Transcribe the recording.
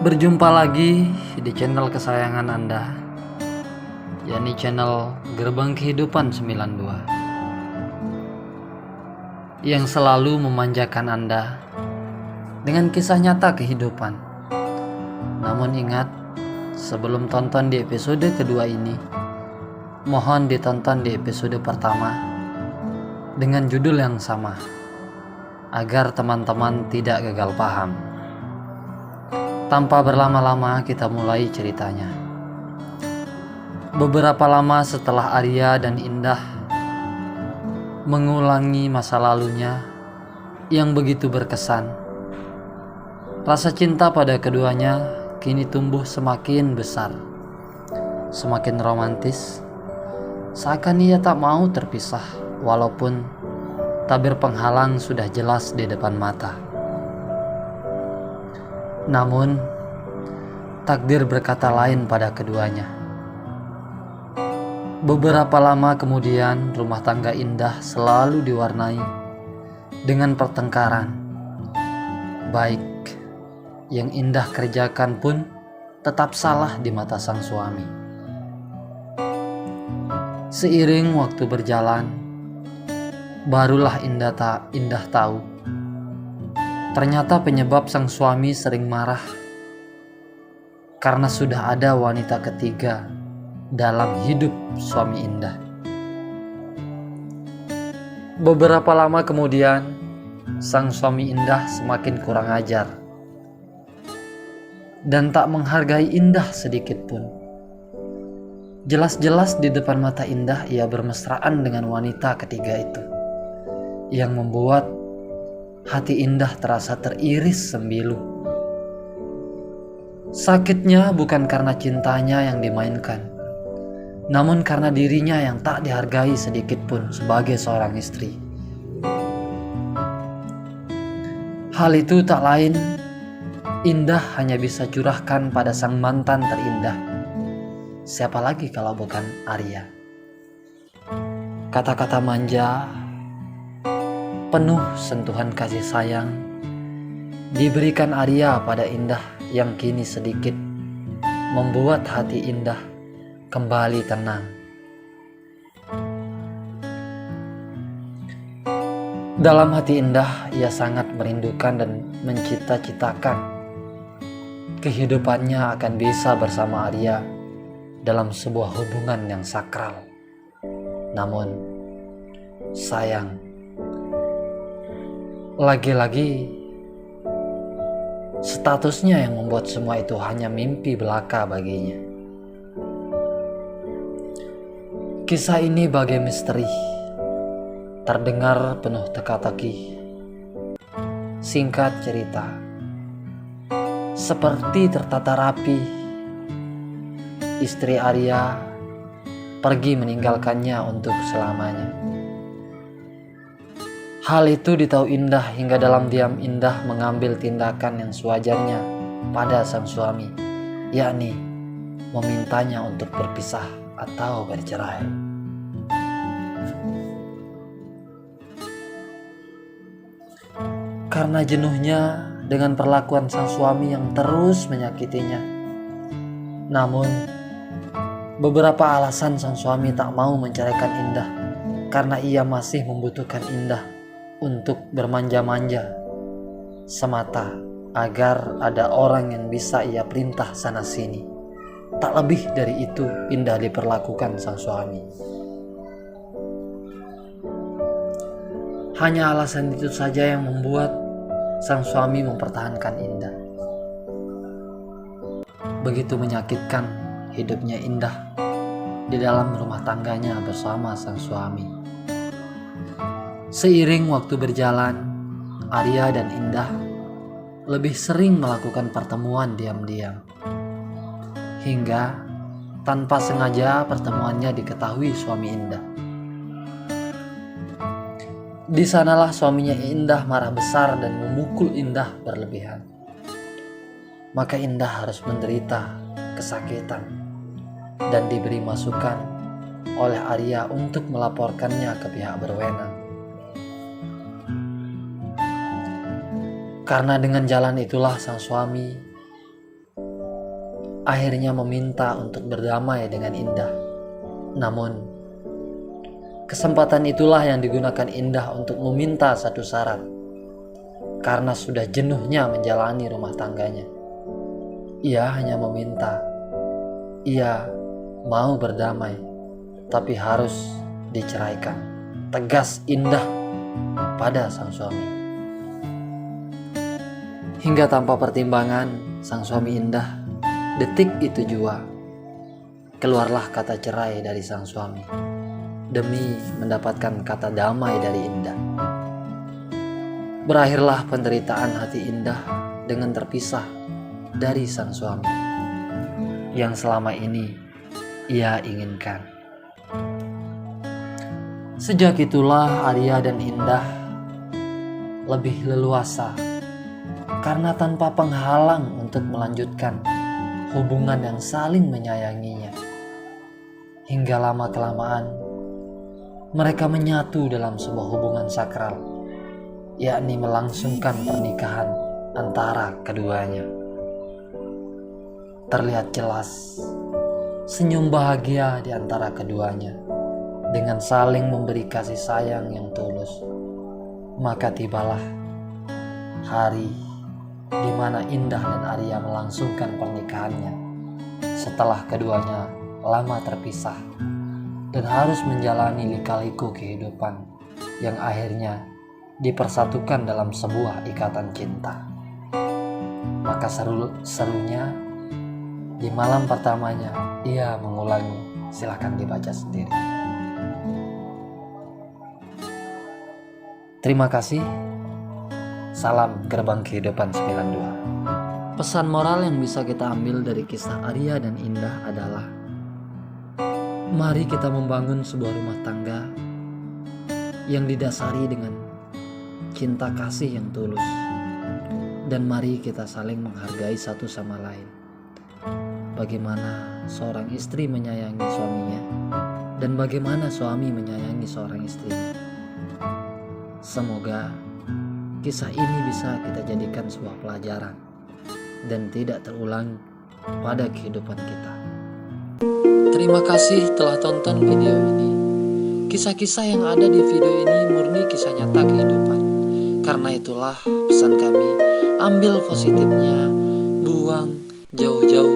Berjumpa lagi di channel kesayangan Anda, yakni channel Gerbang Kehidupan 92, yang selalu memanjakan Anda dengan kisah nyata kehidupan. Namun ingat, sebelum tonton di episode kedua ini, mohon ditonton di episode pertama dengan judul yang sama, agar teman-teman tidak gagal paham. Tanpa berlama-lama kita mulai ceritanya. Beberapa lama setelah Arya dan Indah mengulangi masa lalunya yang begitu berkesan, rasa cinta pada keduanya kini tumbuh semakin besar, semakin romantis, seakan ia tak mau terpisah walaupun tabir penghalang sudah jelas di depan mata. Namun, takdir berkata lain pada keduanya. Beberapa lama kemudian, rumah tangga Indah selalu diwarnai dengan pertengkaran. Baik yang Indah kerjakan pun tetap salah di mata sang suami. Seiring waktu berjalan, barulah Indah tahu ternyata penyebab sang suami sering marah karena sudah ada wanita ketiga dalam hidup suami Indah. Beberapa lama kemudian, sang suami Indah semakin kurang ajar dan tak menghargai Indah sedikit pun. Jelas-jelas di depan mata Indah ia bermesraan dengan wanita ketiga itu, yang membuat hati Indah terasa teriris sembilu. Sakitnya bukan karena cintanya yang dimainkan, namun karena dirinya yang tak dihargai sedikit pun sebagai seorang istri. Hal itu tak lain, Indah hanya bisa curahkan pada sang mantan terindah. Siapa lagi kalau bukan Arya? Kata-kata manja penuh sentuhan kasih sayang diberikan Arya pada Indah yang kini sedikit membuat hati Indah kembali tenang. Dalam hati Indah, ia sangat merindukan dan mencita-citakan kehidupannya akan bisa bersama Arya dalam sebuah hubungan yang sakral. Namun sayang, lagi-lagi statusnya yang membuat semua itu hanya mimpi belaka baginya. Kisah ini bagai misteri, terdengar penuh teka-teki. Singkat cerita, seperti tertata rapi, istri Arya pergi meninggalkannya untuk selamanya. Hal itu ditahu Indah hingga dalam diam Indah mengambil tindakan yang sewajarnya pada sang suami, yakni memintanya untuk berpisah atau bercerai. Karena jenuhnya dengan perlakuan sang suami yang terus menyakitinya. Namun, beberapa alasan sang suami tak mau menceraikan Indah karena ia masih membutuhkan Indah untuk bermanja-manja semata agar ada orang yang bisa ia perintah sana sini. Tak lebih dari itu Indah diperlakukan sang suami. Hanya alasan itu saja yang membuat sang suami mempertahankan Indah. Begitu menyakitkan hidupnya Indah di dalam rumah tangganya bersama sang suami. Seiring waktu berjalan, Arya dan Indah lebih sering melakukan pertemuan diam-diam. Hingga tanpa sengaja pertemuannya diketahui suami Indah. Di sanalah suaminya Indah marah besar dan memukul Indah berlebihan. Maka Indah harus menderita kesakitan dan diberi masukan oleh Arya untuk melaporkannya ke pihak berwenang. Karena dengan jalan itulah sang suami akhirnya meminta untuk berdamai dengan Indah. Namun, kesempatan itulah yang digunakan Indah untuk meminta satu syarat. Karena sudah jenuhnya menjalani rumah tangganya, ia hanya meminta, ia mau berdamai, tapi harus diceraikan. Tegas Indah pada sang suami. Hingga tanpa pertimbangan, sang suami Indah detik itu jua keluarlah kata cerai dari sang suami demi mendapatkan kata damai dari Indah. Berakhirlah penderitaan hati Indah dengan terpisah dari sang suami yang selama ini ia inginkan. Sejak itulah Arya dan Indah lebih leluasa karena tanpa penghalang untuk melanjutkan hubungan yang saling menyayanginya. Hingga lama-kelamaan mereka menyatu dalam sebuah hubungan sakral, yakni melangsungkan pernikahan antara keduanya. Terlihat jelas senyum bahagia di antara keduanya dengan saling memberi kasih sayang yang tulus. Maka tibalah hari di mana Indah dan Arya melangsungkan pernikahannya setelah keduanya lama terpisah dan harus menjalani lika-liku kehidupan yang akhirnya dipersatukan dalam sebuah ikatan cinta. Maka serunya di malam pertamanya ia mengulangi. Silakan dibaca sendiri. Terima kasih. Salam Gerbang Kehidupan 92. Pesan moral yang bisa kita ambil dari kisah Arya dan Indah adalah, mari kita membangun sebuah rumah tangga yang didasari dengan cinta kasih yang tulus. Dan mari kita saling menghargai satu sama lain. Bagaimana seorang istri menyayangi suaminya dan bagaimana suami menyayangi seorang istrinya. Semoga kisah ini bisa kita jadikan sebuah pelajaran dan tidak terulang pada kehidupan kita. Terima kasih telah tonton video ini. Kisah-kisah yang ada di video ini murni kisah nyata kehidupan. Karena itulah pesan kami, ambil positifnya, buang jauh-jauh